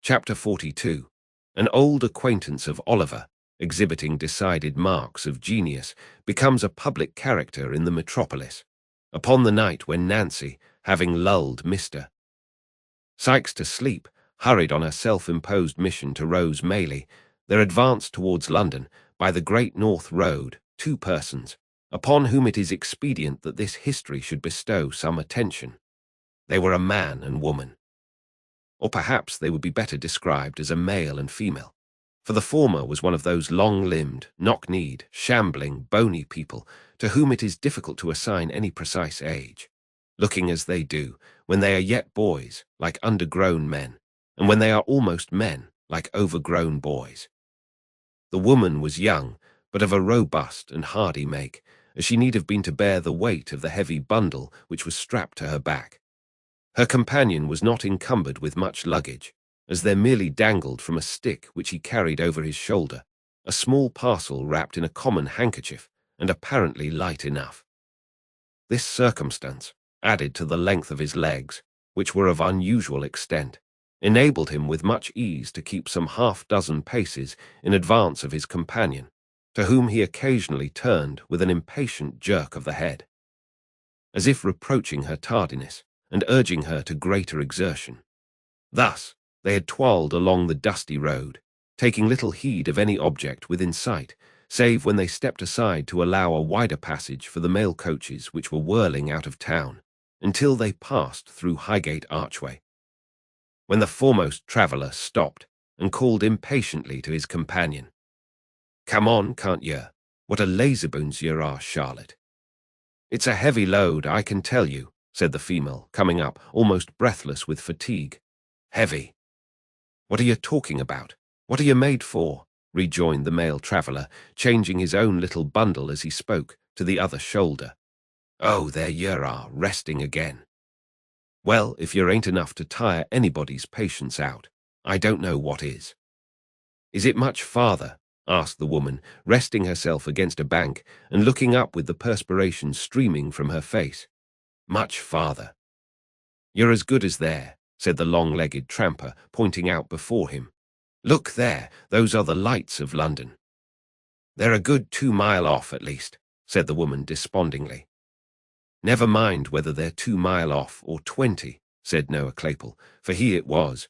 Chapter 42. An old acquaintance of Oliver, exhibiting decided marks of genius, becomes a public character in the metropolis, upon the night when Nancy, having lulled Mr. Sikes to sleep, hurried on her self-imposed mission to Rose Maylie, there advanced towards London, by the Great North Road, two persons, upon whom it is expedient that this history should bestow some attention. They were a man and woman. Or perhaps they would be better described as a male and female, for the former was one of those long-limbed, knock-kneed, shambling, bony people to whom it is difficult to assign any precise age, looking as they do, when they are yet boys, like undergrown men, and when they are almost men, like overgrown boys. The woman was young, but of a robust and hardy make, as she need have been to bear the weight of the heavy bundle which was strapped to her back. Her companion was not encumbered with much luggage, as there merely dangled from a stick which he carried over his shoulder a small parcel wrapped in a common handkerchief and apparently light enough. This circumstance, added to the length of his legs, which were of unusual extent, enabled him with much ease to keep some half-dozen paces in advance of his companion, to whom he occasionally turned with an impatient jerk of the head, as if reproaching her tardiness and urging her to greater exertion. Thus they had toiled along the dusty road, taking little heed of any object within sight, save when they stepped aside to allow a wider passage for the mail coaches which were whirling out of town, until they passed through Highgate Archway, when the foremost traveller stopped and called impatiently to his companion. "Come on, can't yer? What a lazybones yer are, Charlotte." "It's a heavy load, I can tell you," said the female, coming up, almost breathless with fatigue. "Heavy? What are you talking about? What are you made for?" rejoined the male traveller, changing his own little bundle as he spoke, to the other shoulder. "Oh, there yer are, resting again. Well, if yer ain't enough to tire anybody's patience out, I don't know what is." "Is it much farther?" asked the woman, resting herself against a bank and looking up with the perspiration streaming from her face. "Much farther." "You're as good as there," said the long-legged tramper, pointing out before him. "Look there, those are the lights of London." "They're a good 2 mile off, at least," said the woman despondingly. "Never mind whether they're 2 mile off or 20, said Noah Claypole, for he it was.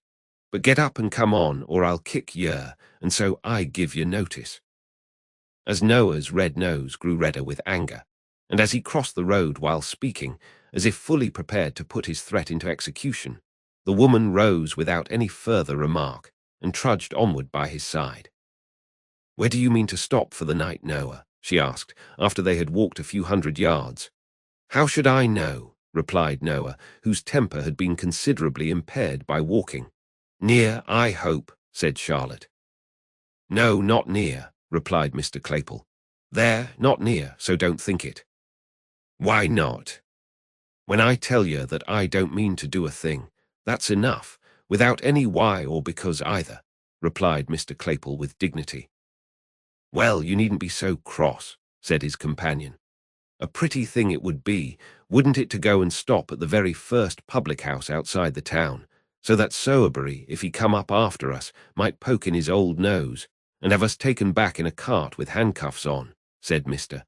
"But get up and come on, or I'll kick yer, and so I give you notice." As Noah's red nose grew redder with anger, and as he crossed the road while speaking, as if fully prepared to put his threat into execution, the woman rose without any further remark and trudged onward by his side. "Where do you mean to stop for the night, Noah?" she asked, after they had walked a few hundred yards. "How should I know?" replied Noah, whose temper had been considerably impaired by walking. "Near, I hope," said Charlotte. "No, not near," replied Mr. Claypole. "There, not near, so don't think it." "Why not?" "When I tell you that I don't mean to do a thing, that's enough, without any why or because either," replied Mr. Claypole with dignity. "Well, you needn't be so cross," said his companion. "A pretty thing it would be, wouldn't it, to go and stop at the very first public-house outside the town, so that Sowerberry, if he come up after us, might poke in his old nose, and have us taken back in a cart with handcuffs on," said Mr.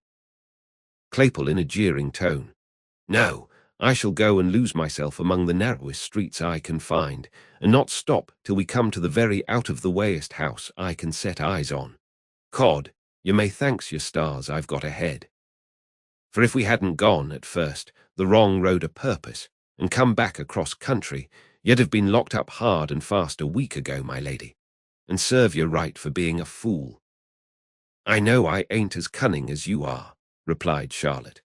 Claypole in a jeering tone. "No, I shall go and lose myself among the narrowest streets I can find, and not stop till we come to the very out-of-the-wayest house I can set eyes on. Cod, you may thanks your stars I've got ahead. For if we hadn't gone, at first, the wrong road a purpose, and come back across country, you'd have been locked up hard and fast a week ago, my lady, and serve you right for being a fool." "I know I ain't as cunning as you are," replied Charlotte.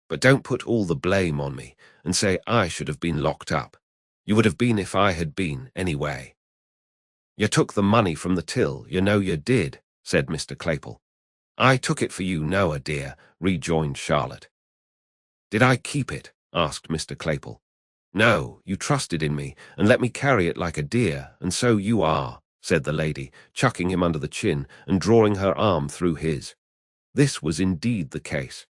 "But don't put all the blame on me, and say I should have been locked up. You would have been if I had been, anyway." "You took the money from the till, you know you did," said Mr. Claypole. "I took it for you, Noah, dear," rejoined Charlotte. "Did I keep it?" asked Mr. Claypole. "No, you trusted in me, and let me carry it like a dear, and so you are," said the lady, chucking him under the chin and drawing her arm through his. This was indeed the case.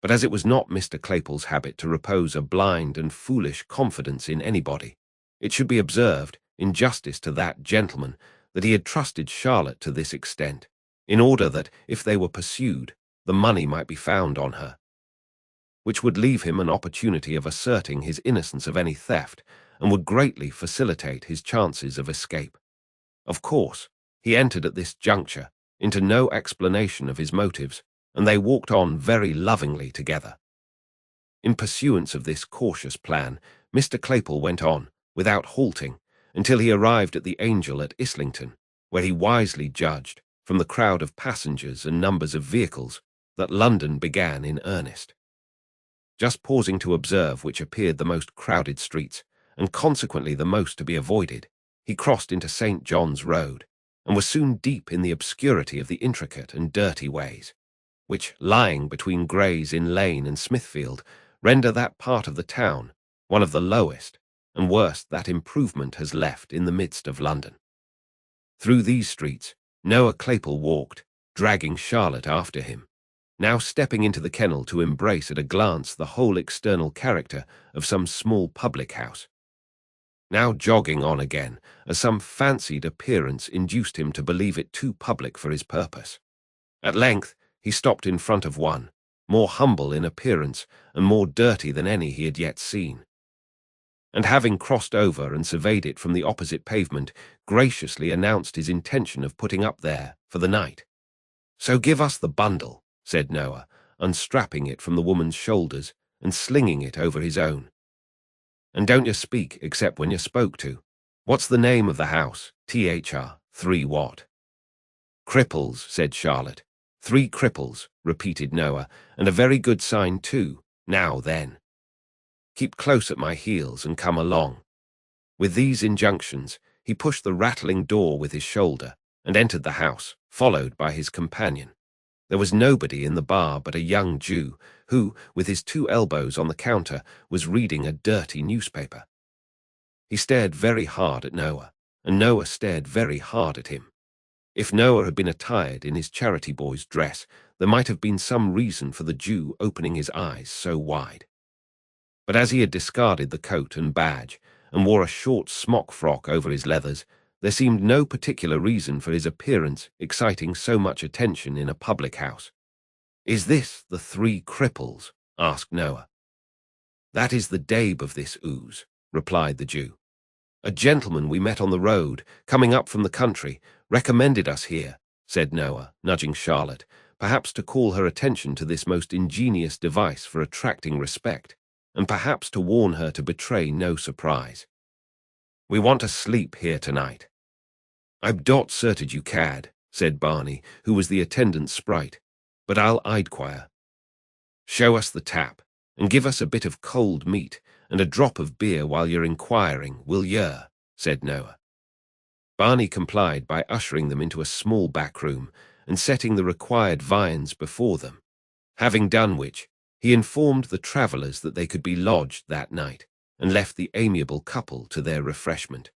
But as it was not Mr. Claypole's habit to repose a blind and foolish confidence in anybody, it should be observed in justice to that gentleman, that he had trusted Charlotte to this extent, in order that, if they were pursued, the money might be found on her, which would leave him an opportunity of asserting his innocence of any theft, and would greatly facilitate his chances of escape. Of course, he entered at this juncture into no explanation of his motives, and they walked on very lovingly together. In pursuance of this cautious plan, Mr. Claypole went on, without halting, until he arrived at the Angel at Islington, where he wisely judged, from the crowd of passengers and numbers of vehicles, that London began in earnest. Just pausing to observe which appeared the most crowded streets, and consequently the most to be avoided, he crossed into St. John's Road, and was soon deep in the obscurity of the intricate and dirty ways, which, lying between Gray's Inn Lane and Smithfield, render that part of the town one of the lowest and worst that improvement has left in the midst of London. Through these streets Noah Claypole walked, dragging Charlotte after him, now stepping into the kennel to embrace at a glance the whole external character of some small public house, now jogging on again, as some fancied appearance induced him to believe it too public for his purpose. At length he stopped in front of one, more humble in appearance and more dirty than any he had yet seen, and having crossed over and surveyed it from the opposite pavement, graciously announced his intention of putting up there for the night. "So give us the bundle," said Noah, unstrapping it from the woman's shoulders and slinging it over his own. "And don't you speak except when you're spoke to. What's the name of the house? THR 3 what?" "Cripples," said Charlotte. "3 cripples," repeated Noah, "and a very good sign too. Now then, keep close at my heels and come along." With these injunctions, he pushed the rattling door with his shoulder and entered the house, followed by his companion. There was nobody in the bar but a young Jew, who, with his 2 elbows on the counter, was reading a dirty newspaper. He stared very hard at Noah, and Noah stared very hard at him. If Noah had been attired in his charity boy's dress, there might have been some reason for the Jew opening his eyes so wide. But as he had discarded the coat and badge, and wore a short smock frock over his leathers, there seemed no particular reason for his appearance exciting so much attention in a public house. "Is this the 3 cripples?" asked Noah. "That is the dabe of this ooze," replied the Jew. "A gentleman we met on the road, coming up from the country, recommended us here," said Noah, nudging Charlotte, perhaps to call her attention to this most ingenious device for attracting respect, and perhaps to warn her to betray no surprise. "We want to sleep here tonight." "I'm dot certed you cad," said Barney, who was the attendant sprite, "but I'll idquire." "Show us the tap, and give us a bit of cold meat and a drop of beer while you're inquiring, will yer?" said Noah. Barney complied by ushering them into a small back room and setting the required viands before them, having done which, he informed the travellers that they could be lodged that night, and left the amiable couple to their refreshment.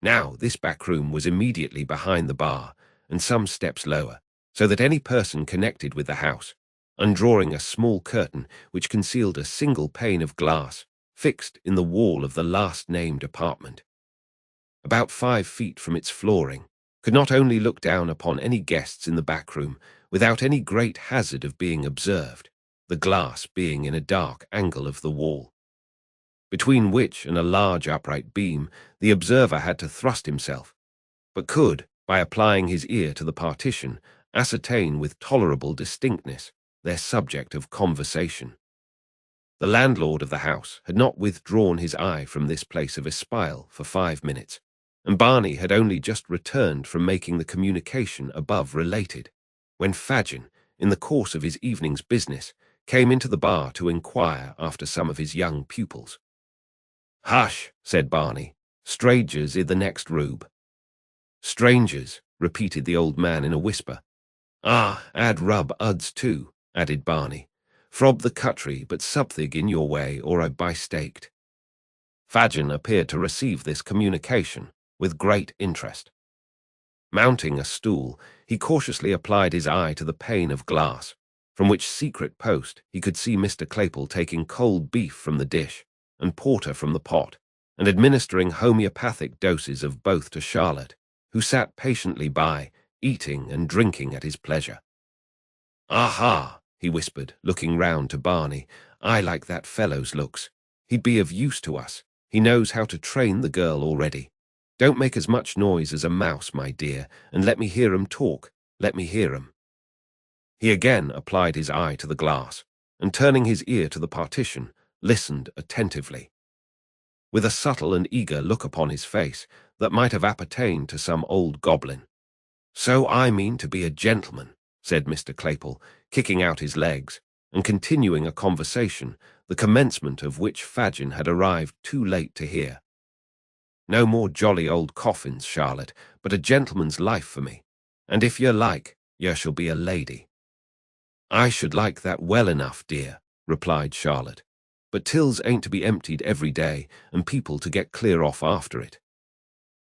Now, this back room was immediately behind the bar, and some steps lower, so that any person connected with the house, undrawing a small curtain which concealed a single pane of glass, fixed in the wall of the last-named apartment, about 5 feet from its flooring, could not only look down upon any guests in the back room without any great hazard of being observed, the glass being in a dark angle of the wall, between which and a large upright beam the observer had to thrust himself, but could, by applying his ear to the partition, ascertain with tolerable distinctness their subject of conversation. The landlord of the house had not withdrawn his eye from this place of espial for 5 minutes, and Barney had only just returned from making the communication above related, when Fagin, in the course of his evening's business, came into the bar to inquire after some of his young pupils. "Hush," said Barney. "Strangers i' the next roob." "Strangers," repeated the old man in a whisper. "Ah, ad rub uds too," added Barney. "Frob the country, but something in your way, or I by-staked." Fagin appeared to receive this communication with great interest. Mounting a stool, he cautiously applied his eye to the pane of glass, from which secret post he could see Mr. Claypole taking cold beef from the dish and porter from the pot, and administering homeopathic doses of both to Charlotte, who sat patiently by, eating and drinking at his pleasure. "Aha," he whispered, looking round to Barney. "I like that fellow's looks. He'd be of use to us. He knows how to train the girl already. Don't make as much noise as a mouse, my dear, and let me hear 'em talk. Let me hear 'em." He again applied his eye to the glass, and turning his ear to the partition, listened attentively. With a subtle and eager look upon his face that might have appertained to some old goblin. "So I mean to be a gentleman," said Mr. Claypole, kicking out his legs, and continuing a conversation, the commencement of which Fagin had arrived too late to hear. "No more jolly old coffins, Charlotte, but a gentleman's life for me, and if yer like, yer shall be a lady." "I should like that well enough, dear," replied Charlotte, "but tills ain't to be emptied every day, and people to get clear off after it."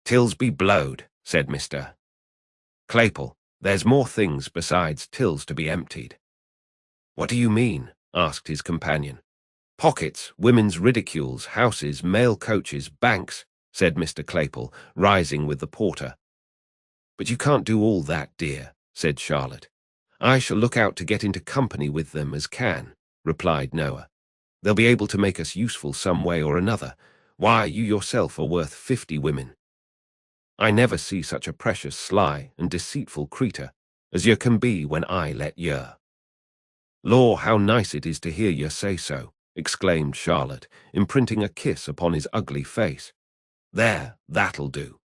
"Tills be blowed," said Mr. Claypole. "There's more things besides tills to be emptied." "What do you mean?" asked his companion. "Pockets, women's ridicules, houses, mail coaches, banks," said Mr. Claypole, rising with the porter. "But you can't do all that, dear," said Charlotte. "I shall look out to get into company with them as can," replied Noah. "They'll be able to make us useful some way or another. Why, you yourself are worth 50 women. I never see such a precious sly and deceitful creetur as yer can be when I let yer." "Law, how nice it is to hear yer say so," exclaimed Charlotte, imprinting a kiss upon his ugly face. "There, that'll do."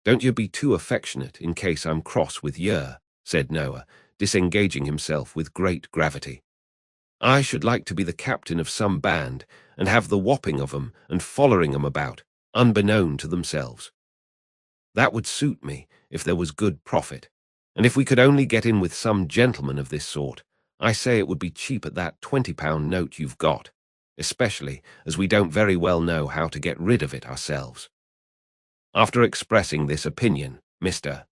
"Don't you be too affectionate in case I'm cross with yer," said Noah, disengaging himself with great gravity. "I should like to be the captain of some band and have the whopping of 'em and follering 'em about, unbeknown to themselves. That would suit me if there was good profit, and if we could only get in with some gentleman of this sort, I say it would be cheap at that £20 note you've got, especially as we don't very well know how to get rid of it ourselves." After expressing this opinion, Mr.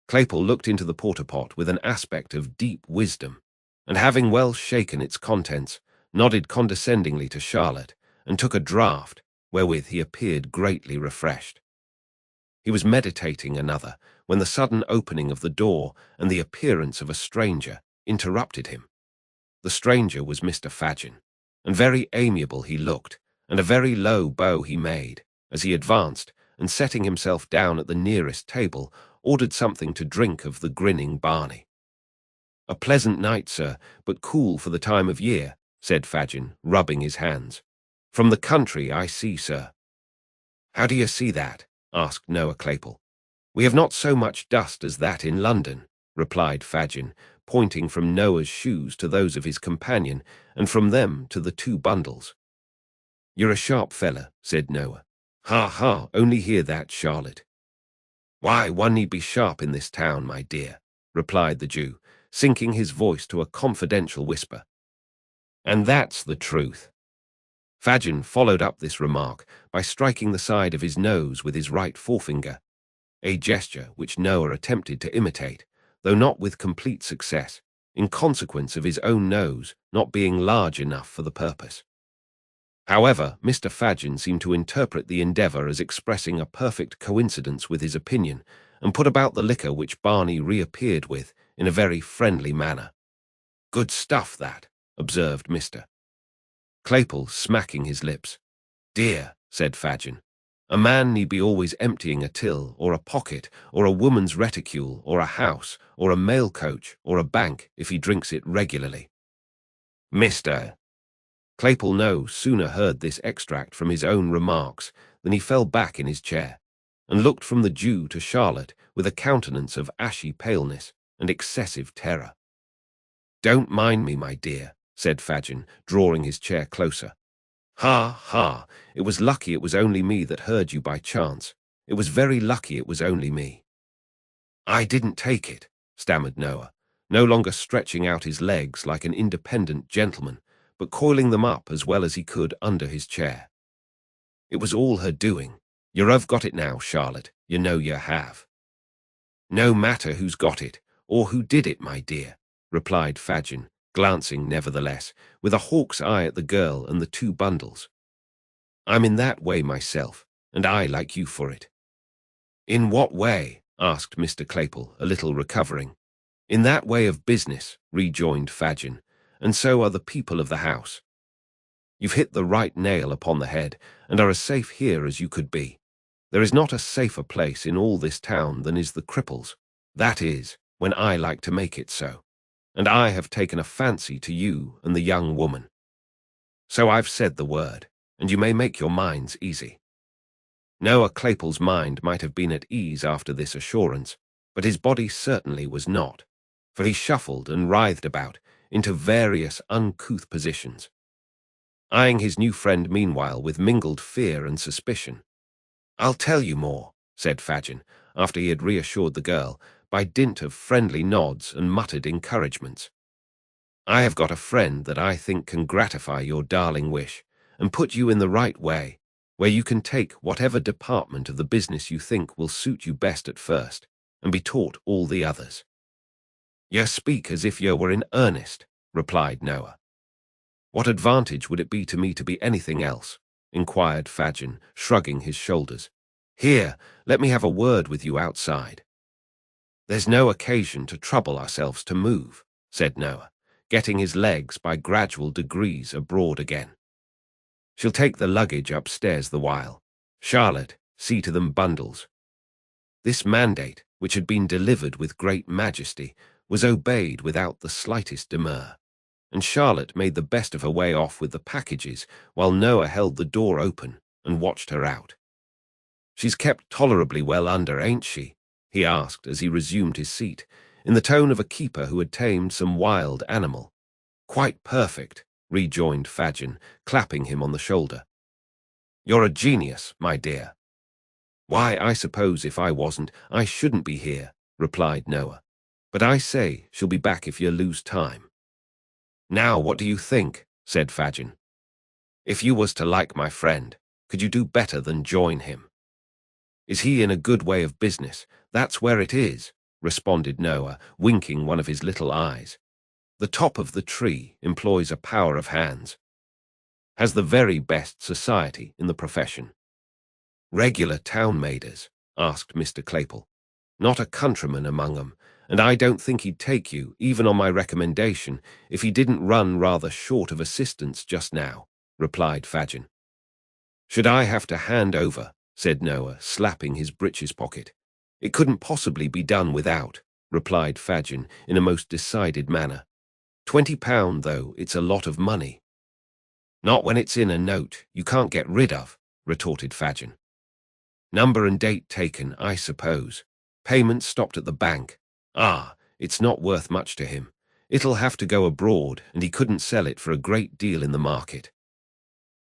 Claypole looked into the porter-pot with an aspect of deep wisdom, and having well shaken its contents, nodded condescendingly to Charlotte, and took a draught, wherewith he appeared greatly refreshed. He was meditating another, when the sudden opening of the door and the appearance of a stranger interrupted him. The stranger was Mr. Fagin, and very amiable he looked, and a very low bow he made, as he advanced, and setting himself down at the nearest table, ordered something to drink of the grinning Barney. "A pleasant night, sir, but cool for the time of year," said Fagin, rubbing his hands. "From the country, I see, sir." "How do you see that?" asked Noah Claypole. "We have not so much dust as that in London," replied Fagin, pointing from Noah's shoes to those of his companion, and from them to the 2 bundles. "You're a sharp fella," said Noah. "Ha, ha, only hear that, Charlotte." "Why, one need be sharp in this town, my dear," replied the Jew, sinking his voice to a confidential whisper. "And that's the truth." Fagin followed up this remark by striking the side of his nose with his right forefinger, a gesture which Noah attempted to imitate, though not with complete success, in consequence of his own nose not being large enough for the purpose. However, Mr. Fagin seemed to interpret the endeavour as expressing a perfect coincidence with his opinion, and put about the liquor which Barney reappeared with in a very friendly manner. "Good stuff, that," observed Mr. Claypole, smacking his lips. "Dear," said Fagin, "a man need be always emptying a till, or a pocket, or a woman's reticule, or a house, or a mail coach, or a bank, if he drinks it regularly." Mr. Claypole no sooner heard this extract from his own remarks than he fell back in his chair, and looked from the Jew to Charlotte with a countenance of ashy paleness and excessive terror. "Don't mind me, my dear," said Fagin, drawing his chair closer. "Ha, ha, it was lucky it was only me that heard you by chance. It was very lucky it was only me." "I didn't take it," stammered Noah, no longer stretching out his legs like an independent gentleman, but coiling them up as well as he could under his chair. "It was all her doing. You have got it now, Charlotte, you know you have." "No matter who's got it, or who did it, my dear," replied Fagin, glancing, nevertheless, with a hawk's eye at the girl and the 2 bundles. I'm in that way myself, and I like you for it." "In what way?" asked Mr. Claypole, a little recovering. "In that way of business," rejoined Fagin, "and so are the people of the house. You've hit the right nail upon the head, and are as safe here as you could be. There is not a safer place in all this town than is the Cripples. That is, when I like to make it so. And I have taken a fancy to you and the young woman. So I've said the word, and you may make your minds easy." Noah Claypole's mind might have been at ease after this assurance, but his body certainly was not, for he shuffled and writhed about into various uncouth positions, eyeing his new friend meanwhile with mingled fear and suspicion. "I'll tell you more," said Fagin, after he had reassured the girl, by dint of friendly nods and muttered encouragements. "I have got a friend that I think can gratify your darling wish, and put you in the right way, where you can take whatever department of the business you think will suit you best at first, and be taught all the others." "Ye speak as if ye were in earnest," replied Noah. "What advantage would it be to me to be anything else?" inquired Fagin, shrugging his shoulders. "Here, let me have a word with you outside." "There's no occasion to trouble ourselves to move," said Noah, getting his legs by gradual degrees abroad again. "She'll take the luggage upstairs the while. Charlotte, see to them bundles." This mandate, which had been delivered with great majesty, was obeyed without the slightest demur, and Charlotte made the best of her way off with the packages while Noah held the door open and watched her out. "She's kept tolerably well under, ain't she?" he asked as he resumed his seat, in the tone of a keeper who had tamed some wild animal. "Quite perfect," rejoined Fagin, clapping him on the shoulder. "You're a genius, my dear." "Why, I suppose if I wasn't, I shouldn't be here," replied Noah. "But I say, she'll be back if you lose time." "Now, what do you think?" said Fagin. "If you was to like my friend, could you do better than join him?" "Is he in a good way of business? That's where it is," responded Noah, winking one of his little eyes. "The top of the tree employs a power of hands. Has the very best society in the profession." "Regular town-maders?" asked Mr. Claypole. "Not a countryman among 'em, and I don't think he'd take you, even on my recommendation, if he didn't run rather short of assistance just now," replied Fagin. "Should I have to hand over?" said Noah, slapping his breeches pocket. "It couldn't possibly be done without," replied Fagin in a most decided manner. £20, though, it's a lot of money." "Not when it's in a note you can't get rid of," retorted Fagin. "Number and date taken, I suppose. Payment stopped at the bank. Ah, it's not worth much to him. It'll have to go abroad, and he couldn't sell it for a great deal in the market."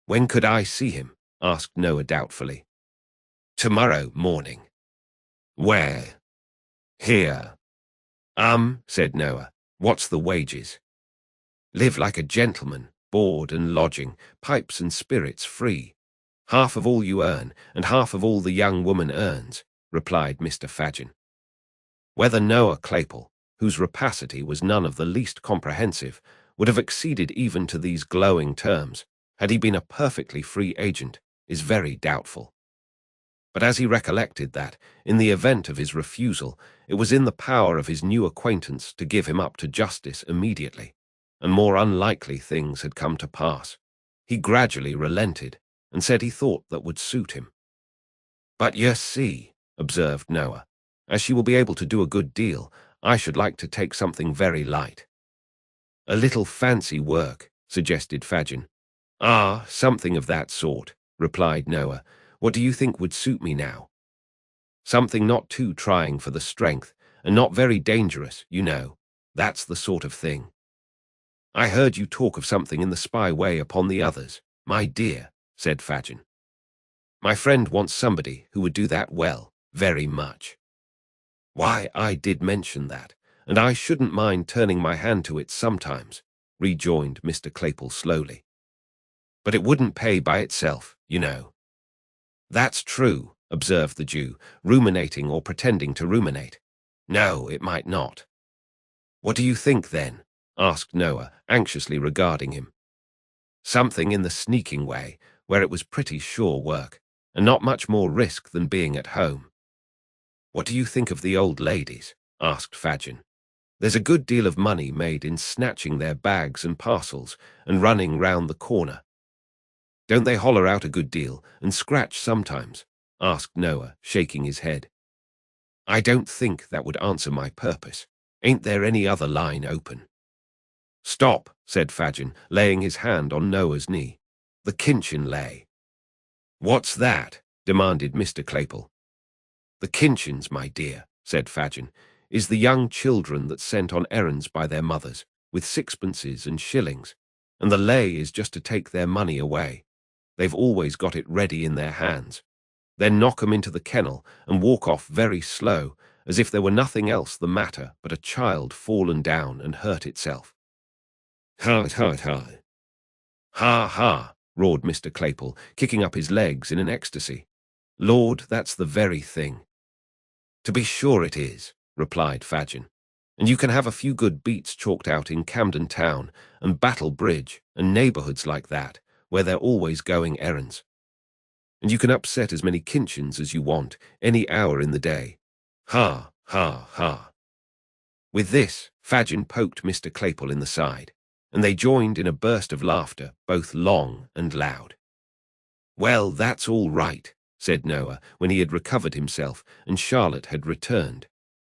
"When could I see him?" asked Noah doubtfully. "Tomorrow morning." "Where?" "Here." Said Noah. "What's the wages?" "Live like a gentleman, board and lodging, pipes and spirits free. Half of all you earn, and half of all the young woman earns," replied Mr. Fagin. Whether Noah Claypole, whose rapacity was none of the least comprehensive, would have acceded even to these glowing terms, had he been a perfectly free agent, is very doubtful. But as he recollected that, in the event of his refusal, it was in the power of his new acquaintance to give him up to justice immediately, and more unlikely things had come to pass, he gradually relented, and said he thought that would suit him. "But you see," observed Noah, "as she will be able to do a good deal, I should like to take something very light." "A little fancy work," suggested Fagin. "Ah, something of that sort," replied Noah. "What do you think would suit me now?" "Something not too trying for the strength, and not very dangerous, you know. That's the sort of thing." "I heard you talk of something in the spy way upon the others, my dear," said Fagin. "My friend wants somebody who would do that well, very much." "Why, I did mention that, and I shouldn't mind turning my hand to it sometimes," rejoined Mr. Claypole slowly. "But it wouldn't pay by itself, you know." "That's true," observed the Jew, ruminating or pretending to ruminate. "No, it might not." "What do you think, then?" asked Noah, anxiously regarding him. "Something in the sneaking way, where it was pretty sure work, and not much more risk than being at home. "What do you think of the old ladies?" asked Fagin. "There's a good deal of money made in snatching their bags and parcels and running round the corner." "Don't they holler out a good deal and scratch sometimes?" asked Noah, shaking his head. "I don't think that would answer my purpose. Ain't there any other line open?" "Stop," said Fagin, laying his hand on Noah's knee. "The Kinchin lay." "What's that?" demanded Mr. Claypole. "The Kinchins, my dear," said Fagin, "is the young children that's sent on errands by their mothers, with sixpences and shillings, and the lay is just to take their money away. They've always got it ready in their hands. Then knock 'em into the kennel and walk off very slow, as if there were nothing else the matter but a child fallen down and hurt itself." "Ha, ha, ha." "Ha, ha," roared Mr. Claypole, kicking up his legs in an ecstasy. "Lord, that's the very thing." "To be sure it is," replied Fagin. "And you can have a few good beats chalked out in Camden Town and Battle Bridge and neighbourhoods like that, where they're always going errands. And you can upset as many Kinchins as you want, any hour in the day. Ha, ha, ha." With this, Fagin poked Mr. Claypole in the side, and they joined in a burst of laughter, both long and loud. "Well, that's all right," said Noah, when he had recovered himself and Charlotte had returned.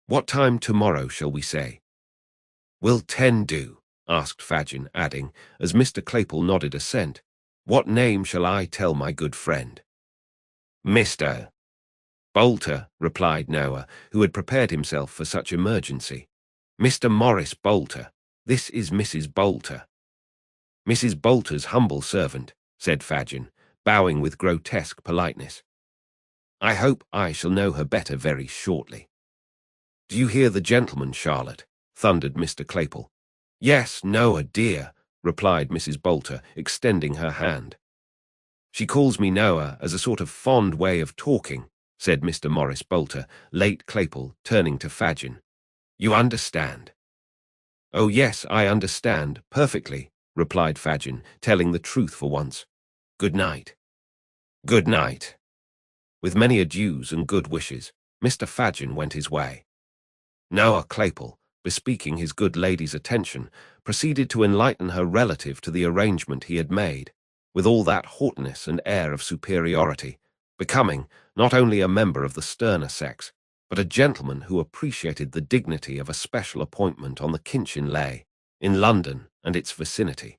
"What time tomorrow shall we say?" "Will 10 do?" asked Fagin, adding, as Mr. Claypole nodded assent, "What name shall I tell my good friend?" "Mr. Bolter," replied Noah, who had prepared himself for such emergency. "Mr. Morris Bolter. This is Mrs. Bolter." "Mrs. Bolter's humble servant," said Fagin, bowing with grotesque politeness. "I hope I shall know her better very shortly." "Do you hear the gentleman, Charlotte?" thundered Mr. Claypole. "Yes, Noah, dear," replied Mrs. Bolter, extending her hand. "She calls me Noah as a sort of fond way of talking," said Mr. Morris Bolter, late Claypole, turning to Fagin. "You understand?" "Oh, yes, I understand, perfectly," replied Fagin, telling the truth for once. "Good night." "Good night." With many adieus and good wishes, Mr. Fagin went his way. Noah Claypole, bespeaking his good lady's attention, proceeded to enlighten her relative to the arrangement he had made, with all that haughtiness and air of superiority, becoming not only a member of the sterner sex, but a gentleman who appreciated the dignity of a special appointment on the Kinchin lay, in London and its vicinity.